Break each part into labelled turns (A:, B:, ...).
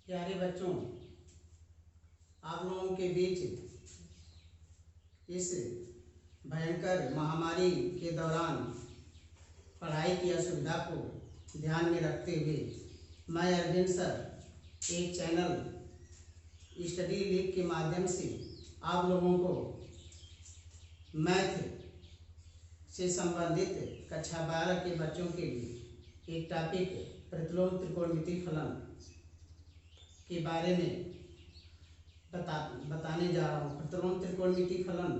A: प्यारे बच्चों, आप लोगों के बीच इस भयंकर महामारी के दौरान पढ़ाई की असुविधा को ध्यान में रखते हुए मैं अरविंद सर एक चैनल स्टडी लीग के माध्यम से आप लोगों को मैथ से संबंधित कक्षा 12 के बच्चों के लिए एक टॉपिक प्रतिलोम त्रिकोणमिति फलन के बारे में बताने जा रहा हूँ। प्रतिलोम त्रिकोणमिति फलन,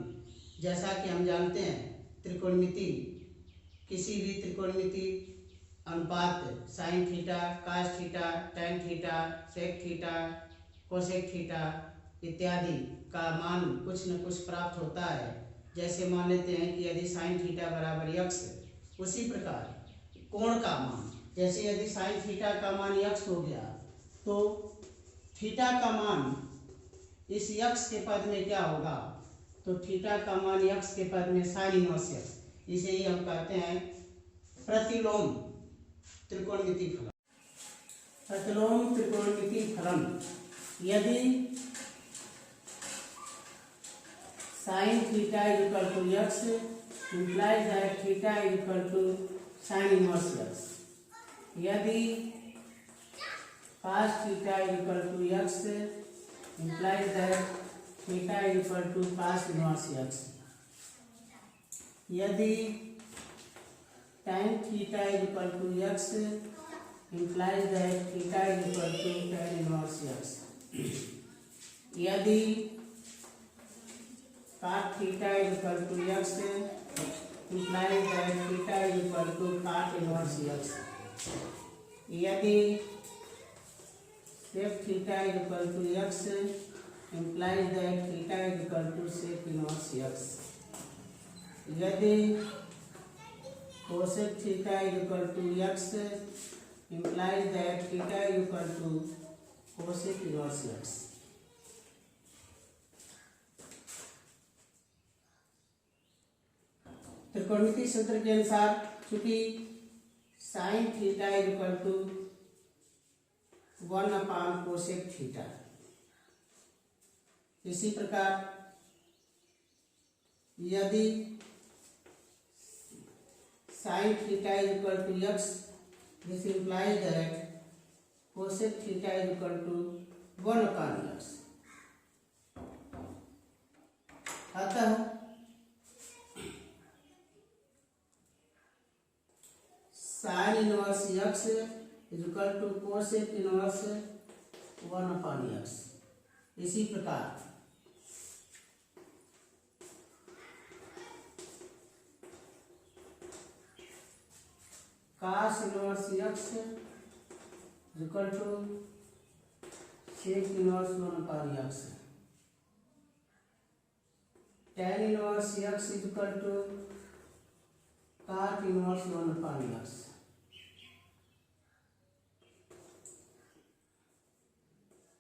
A: जैसा कि हम जानते हैं, त्रिकोणमिति किसी भी त्रिकोणमिति अनुपात sine theta, cos theta, tan theta, sec theta, cosec theta इत्यादि का मान कुछ न कुछ प्राप्त होता है। जैसे मान लेते हैं कि यदि साइन थीटा बराबर यक्स, उसी प्रकार कोण का मान, जैसे यदि साइन थीटा का मान यक्स हो गया तो थीटा का मान इस यक्स के पद में क्या होगा, तो थीटा का मान यक्स के पद में साइन इनवर्स यक्स, इसे ही हम कहते हैं प्रतिलोम त्रिकोणमिति फलन। प्रतिलोम त्रिकोणमिति फलन, यदि sine theta equal to x implies that theta equal to sin inverse x, यदि cos theta equal to x implies that theta equal to cos inverse x, यदि tan theta equal to x implies that theta equal to tan inverse x, यदि cot theta equal to x implies that theta equal to cot inverse x, यदि sec theta equal to x implies that theta equal to sec inverse x, यदि cosec theta equal to x implies that theta equal to cosec inverse x। त्रिकोणमिति सूत्र के अनुसार चूंकि sine theta equal to 1 cosec theta, इसी प्रकार यदि sine theta equal to x, this implies that cosec theta equal to 1 x. अतः sine inverse x equal to cosec inverse 1 x. इसी प्रकार cos inverse x equal to sec inverse 1 x. Tan inverse x equal to cot inverse 1 x.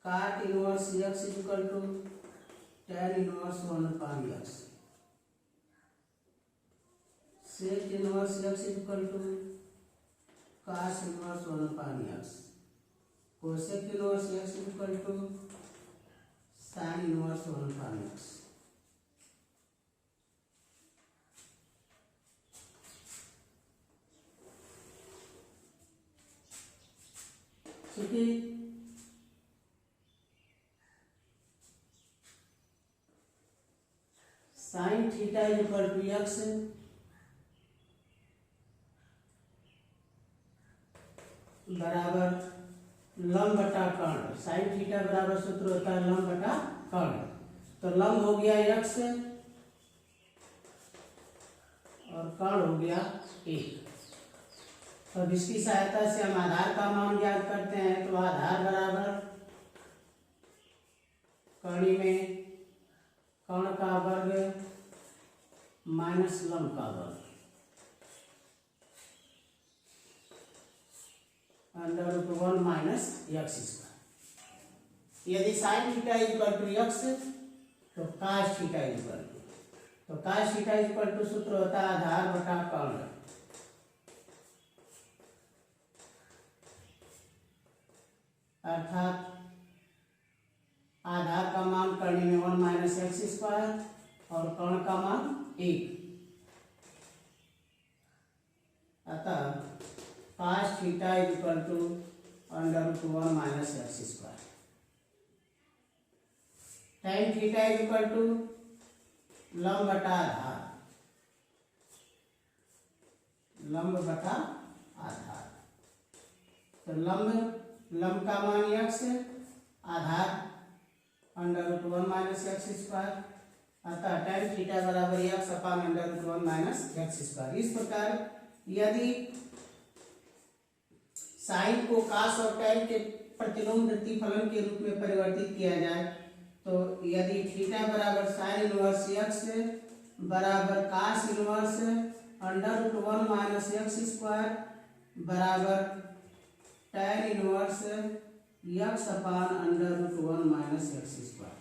A: Cot inverse x equal to tan inverse 1 x. Sec inverse x equal to cos inverse 1 x. Cosec inverse x equal to sine inverse 1 x. चूंकि sine theta equal to x बराबर लंब बटा कर्ण, sine theta बराबर सूत्र होता है लंब बटा कर्ण, तो लंब हो गया यक्स और कर्ण हो गया 1। तो इसकी सहायता से हम आधार का मान ज्ञात करते हैं। तो आधार बराबर कर्ण में कर्ण का वर्ग माइनस लंब का वर्ग √1 माइनस यक्स स्क्वायर। यदि sine theta equal to x तो कास थीटा इक्वल टू, तो कास थीटा इक्वल टू सूत्र होता है आधार बटा कर्ण, अर्थात कर्ण का मान 1। अतः cos theta equal to √1 minus x square. tan theta equal to लंब बटा आधार, लंब बटा आधार। तो लंब का मान x, आधार √1 माइनस एक्स स्क्वायर। अतः tan थीटा बराबर x upon √1 minus x square. इस प्रकार यदि साइन को cos और tan के प्रतिलोम प्रतिफलन के रूप में परिवर्तित किया जाए, तो यदि थीटा बराबर साइन इनवर्स x बराबर cos inverse √1 minus x square बराबर tan inverse x upon √1 minus x square.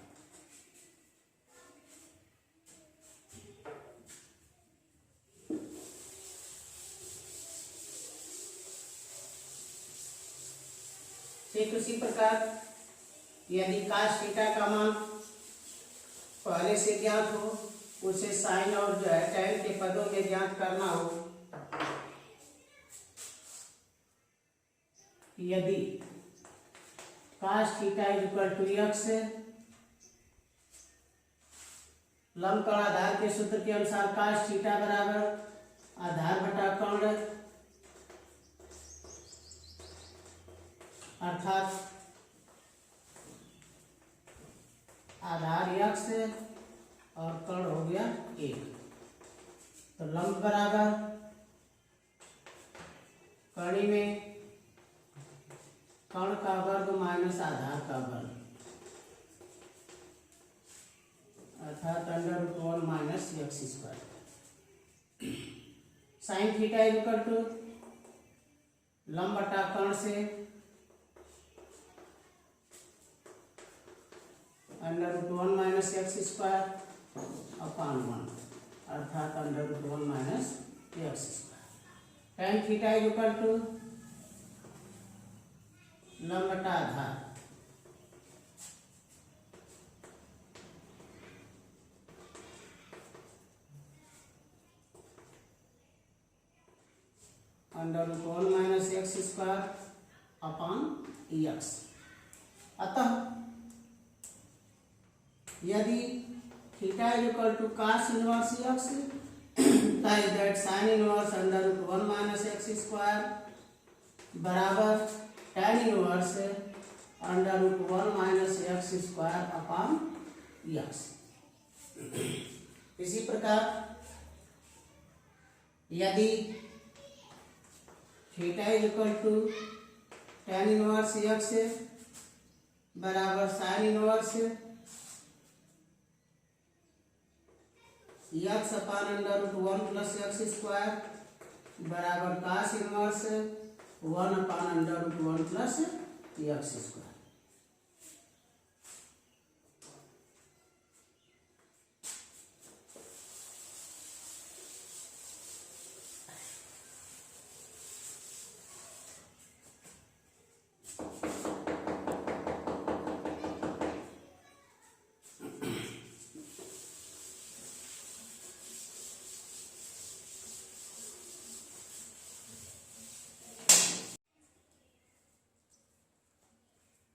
A: ठीक उसी प्रकार यदि cos थीटा का मान पहले से ज्ञात हो, उसे साइन और जो है tan के पदों में ज्ञात करना हो, यदि cos theta equal to x, लंब कर्ण आधार के सूत्र के अनुसार cos थीटा बराबर आधार बटा कर्ण, अर्थात आधार x और कर्ण हो गया 1। तो लंब बराबर कड़ी में कर्ण का वर्ग माइनस आधार का वर्ग, अर्थात √1 minus x square. Sine theta equal to लंब बटा कर्ण से √1 माइनस एक्स स्क्वायर अपान 1, अर्थात √1 minus x square. tan theta equal to लंब बटा आधार √1 minus x square upon x. अतः यदि theta equal to cos inverse x, that sin inverse √1 minus x square बराबर tan inverse √1 minus x square upon x। इसी प्रकार यदि theta equal to tan inverse x बराबर sin inverse x upon √1 plus x square बराबर cos inverse 1 upon √1 plus x square.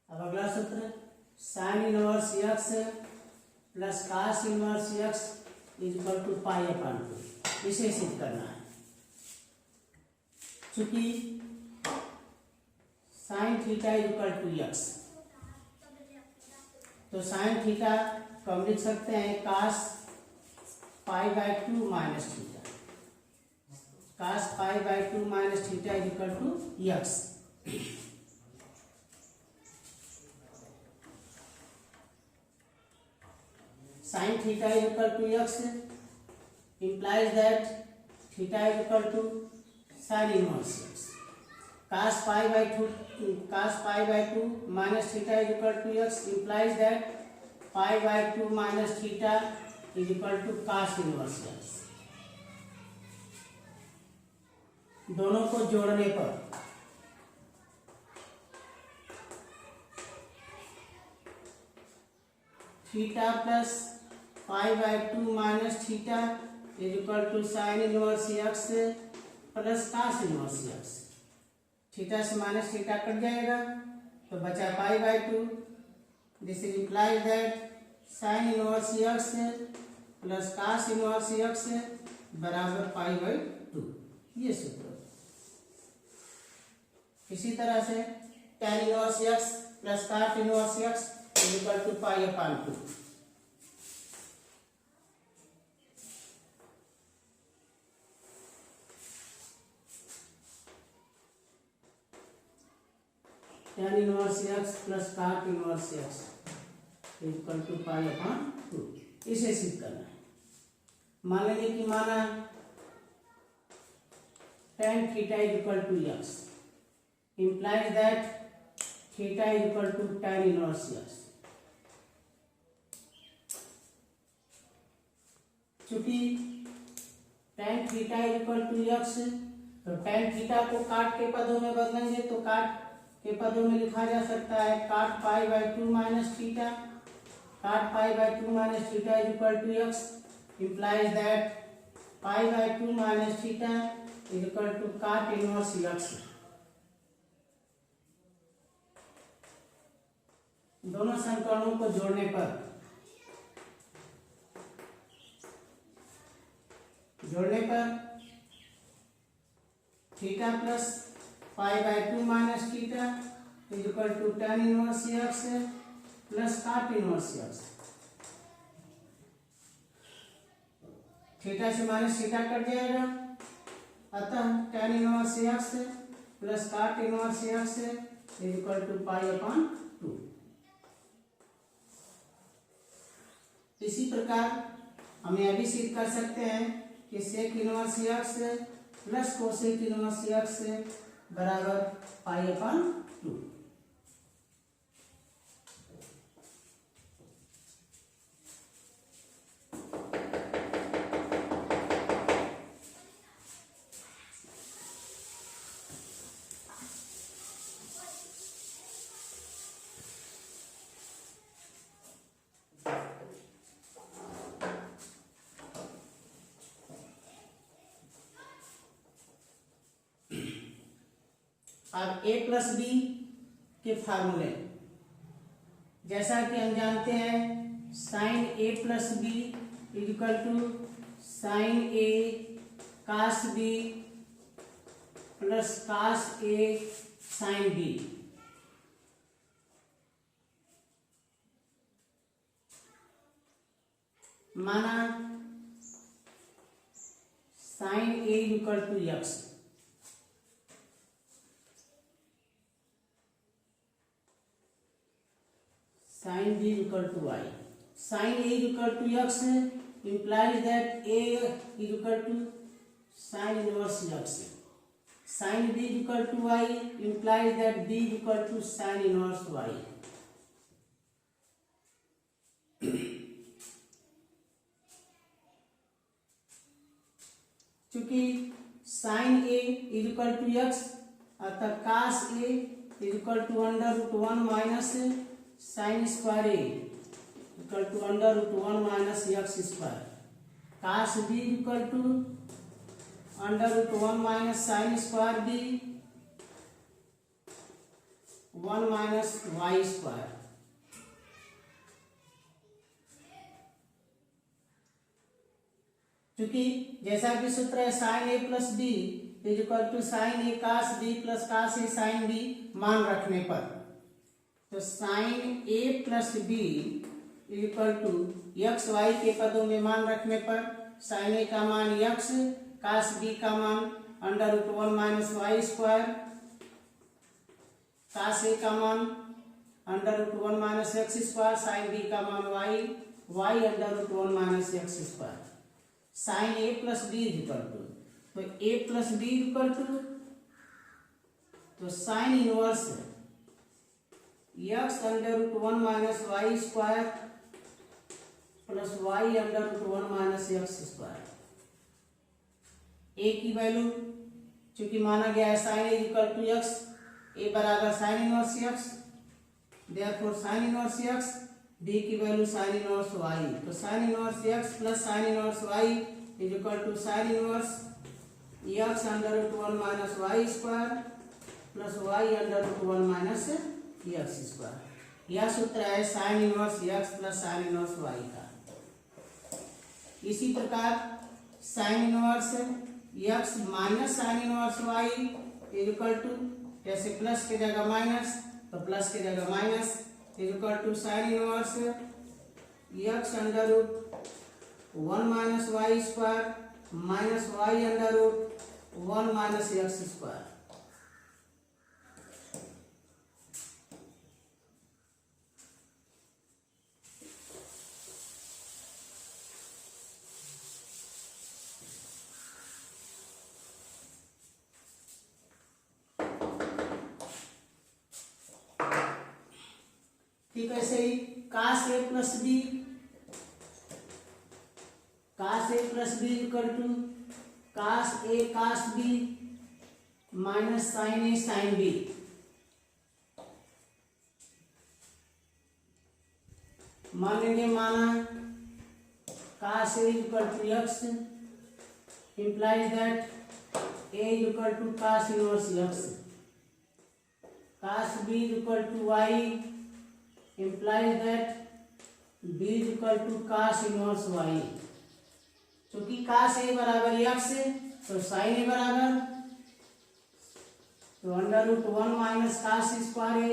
A: अब अगला सूत्र sine inverse x plus cos inverse x equal to pi upon 2, इसे सिद्ध करना है। चूंकि sine theta equal to x, तो साइन थीटा को हम लिख सकते हैं cos π/2 minus theta, cos π/2 minus theta equal to x। sin theta equal to x implies that theta equal to sin inverse x. Cos π/2 minus theta equal to x implies that π/2 minus theta is equal to cos inverse x. दोनों को जोड़ने पर theta plus pi by 2 minus theta is equal to sine inverse x plus cos inverse x. Theta से minus theta cut जाएगा तो बचा pi by 2। This is implies that sine inverse x plus cos inverse x बराबर pi by 2। ये सूत्र। इसी तरह से tan inverse x plus cot inverse x is equal to pi upon 2। tan inverse x plus cot inverse x is equal to pi upon 2। इसे सिद्ध करना है। मान लेंगे कि माना tan theta is equal to x implies that theta is equal to tan inverse x। चूंकि tan theta is equal to x तो tan थीटा को काट के पदों में बदलेंगे तो काट के पदों में लिखा जा सकता है काट pi by 2 minus theta. Cot pi by 2 minus theta is equal to x implies that pi by 2 minus theta is equal to cot inverse x। दोनों समीकरणों को जोड़ने पर theta plus pi by 2 minus theta is equal to tan inverse x plus cot inverse x. Theta से minus theta cut जाएगा अतः tan inverse x plus cot inverse x is equal to pi upon 2। इसी प्रकार हम यह भी सिद्ध कर सकते हैं कि sec inverse x plus cosec inverse x बराबर पाई अपान 2। अब a प्लस बी के फार्मूले जैसा कि हम जानते हैं sine a plus b is equal to sine a cos b plus cos a sine b. माना sine a is equal to x sin b is equal to y। sin a is equal to x implies that a is equal to sin inverse x। sin b is equal to y implies that b is equal to sin inverse y। चूंकि sin a is equal to x अतः cos a is equal to under root 1 minus sine square a equal to under root 1 minus x square. Cos b equal to under root 1 minus sine square b 1 minus y square. क्योंकि जैसा कि सूत्र है sine a plus b is equal to sine a cos b plus cos a sine b मान रखने पर तो sine a plus b equal to x y के पदों में मान रखने पर साइन a का मान x कास b का मान under root 1 minus y square cos a का मान under root 1 minus x square sine b का मान y under root 1 minus x square. Sine a plus b equal to तो a plus b equal to तो sine inverse x under root 1 minus y square plus y under root 1 minus x square. A की value चूंकि माना गया है sine A equal to x a बराबर sine inverse x therefore sine inverse x d की value sine inverse y, तो sine inverse x plus sine inverse y is equal to sine inverse x under root 1 minus y square plus y under root 1 minus x square. यह सूत्र है sine inverse x plus sine inverse y का। इसी प्रकार sine inverse x minus sine inverse y is equal to, जैसे plus की जगह minus तो प्लस की जगह minus is equal to sine inverse x under root 1 minus y square minus y under root 1 minus x square. ठीक है, ऐसे ही cos a plus b, cos a plus b equal to cos a cos b minus sine a sine b. मान लेंगे, माना cos a equal to x implies that a is equal to cos inverse x, cos b is equal to y implies that b is equal to cos inverse y। क्योंकि cos a बराबर x है तो sin a बराबर, तो under root 1 minus cos square है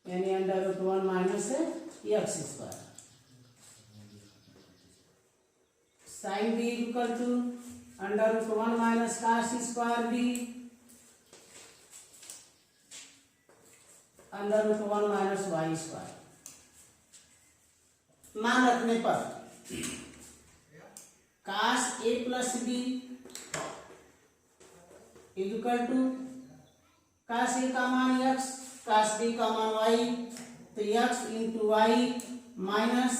A: यानी under root 1 minus x square. Sine b equal to under root 1 minus cos square b under root 1 minus y square. मान रखने पर cos a plus b equal to cos a का मान x cos b का मान y, तो x into y minus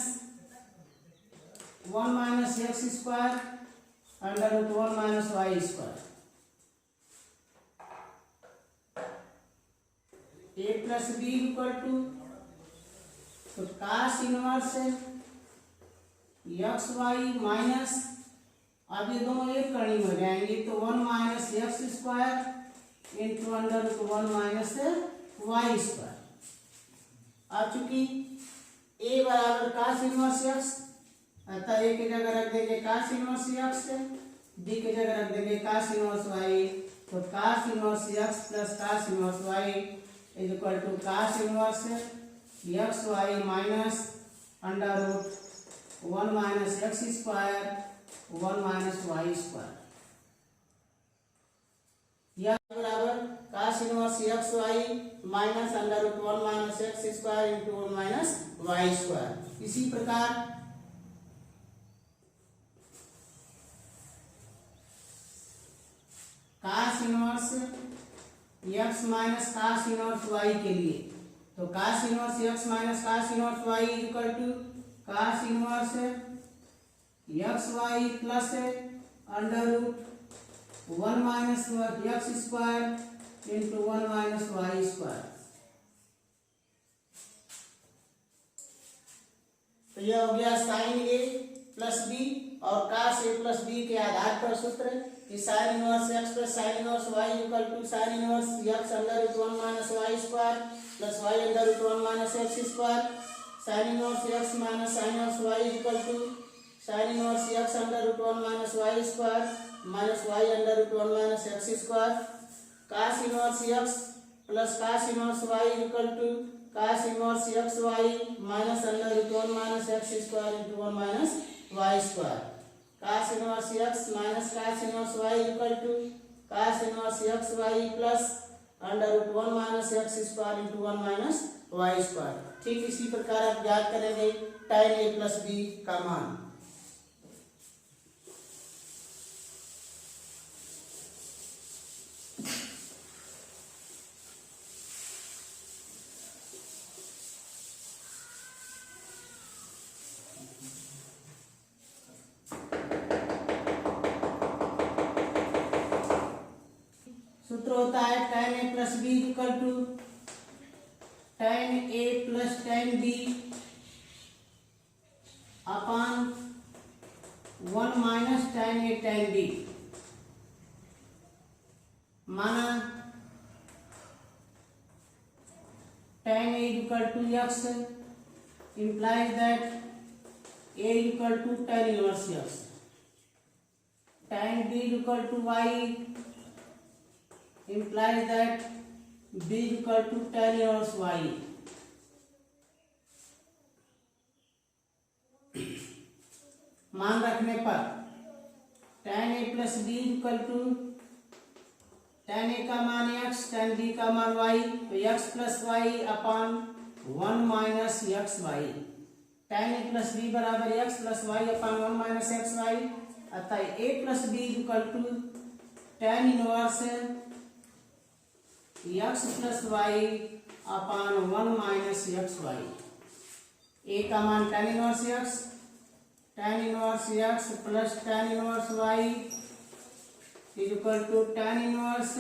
A: 1 minus x square under root 1 minus y square. A plus b equal to, तो cos inverse x y minus, अब ये दोनों एक कड़ी हो जाएंगे तो 1 minus x square into under root 1 minus y square. अब चूंकि ए बराबर कास इनवर्स एक्स, अतः ए की जगह रख देंगे कास इनवर्स एक्स, बी की जगह रख देंगे कास इनवर्स वाई, तो cos inverse x plus cos inverse y is equal to cos inverse x y minus under root 1 minus x square 1 minus y square. यह बराबर cos inverse x y minus under root 1 minus x square into 1 minus y square. इसी प्रकार cos inverse x minus cos inverse y के लिए, तो cos inverse x minus cos inverse y equal to cos inverse x y plus under root 1 minus x square into 1 minus y square. तो यह हो गया sign a plus B और कास a plus B के आधार पर सूत्र कि sine inverse x plus sine inverse y equal to sine inverse x under root 1 minus y square plus y under root 1 minus x square. Sine inverse x minus sine inverse y equal to sine inverse x under root 1 minus y square minus y under root 1 minus x square. Cos inverse x plus cos inverse y equal to cos inverse x y minus under root 1 minus x square into 1 minus y square. Cos inverse x minus cos inverse y equal to cos inverse x y plus under root 1 minus x square into 1 minus y square. ठीक इसी प्रकार आप याद करेंगे tan a plus B का मान। सूत्र होता है tan a plus b equal to tan A plus tan B upon 1 minus tan A tan B। माना tan A equal to x implies that A equal to tan inverse x, tan B equal to y implies that B equal to tan inverse y। मान रखने पर tan A plus B equal to tan A का मान x, tan B का मान y, तो x plus y upon 1 minus x y. tan A plus B बराबर x plus y upon 1 minus x y. अतः A plus B equal to tan inverse x plus y upon 1 minus x y. A का मान tan inverse x plus tan inverse y is equal to tan inverse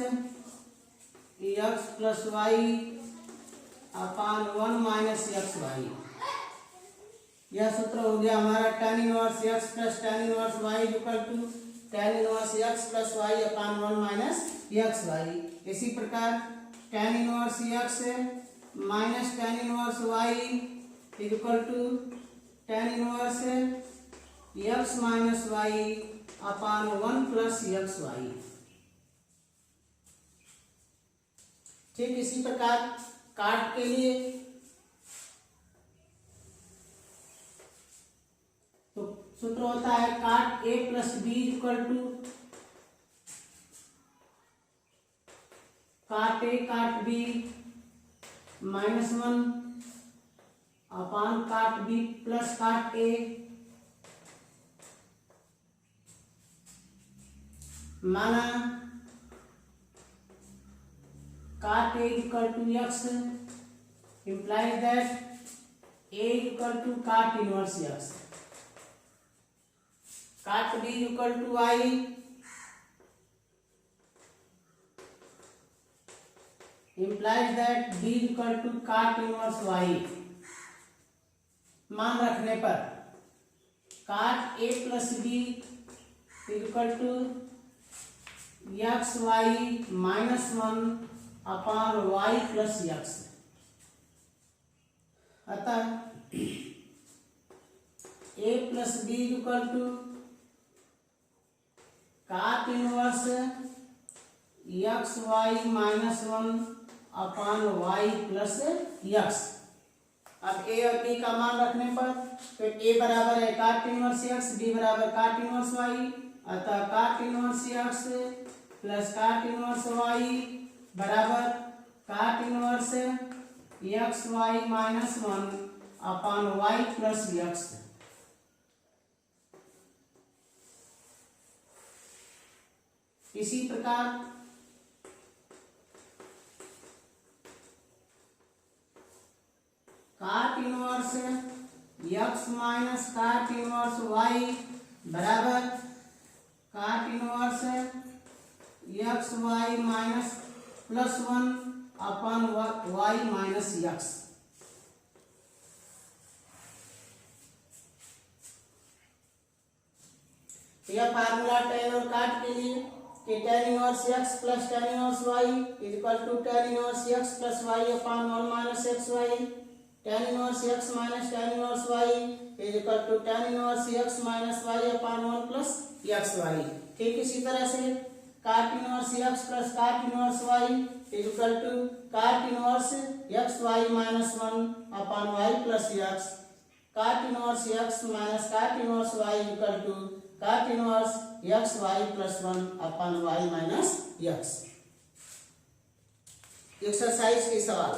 A: x plus y upon 1 minus x y. यह सूत्र हो गया हमारा tan inverse x plus tan inverse y is equal to tan inverse x plus y upon 1 minus x y. इसी प्रकार tan inverse x minus tan inverse y is equal to tan inverse x minus y upon 1 plus x y. ठीक इसी प्रकार काट के लिए तो सूत्र होता है cot A plus B equal to cot A cot B minus 1 upon cot B plus cot A। माना cot A equal to x implies that A equal to cot inverse x, cot B equal to y implies that B equal to cot inverse y। मान रखने पर cot A plus B equal to x y minus 1 upon y plus x. अतः A plus b equal to cot inverse x y minus 1 upon y plus x. अब A और B का मान रखने पर तो A बराबर है काट इनवर्स एक्स, B बराबर काट इनवर्स वाई। अतः cot inverse x plus cot inverse y बराबर cot inverse x y minus 1 upon y plus x. इसी प्रकार cot inverse x minus cot inverse y बराबर cot inverse x y minus plus 1 upon y minus x. यह formula tan और cot के लिए कि tan inverse x plus tan inverse y is equal to tan inverse x plus y upon 1 minus x y. tan inverse x minus tan inverse y is equal to tan inverse x minus y upon 1 plus x y. ठीक इसी तरह से cot inverse x plus cot inverse y is equal to cot inverse x y minus 1 upon y plus x। Cot inverse x minus cot inverse y equal to cot inverse x y plus 1 upon y minus x. Exercise के सवाल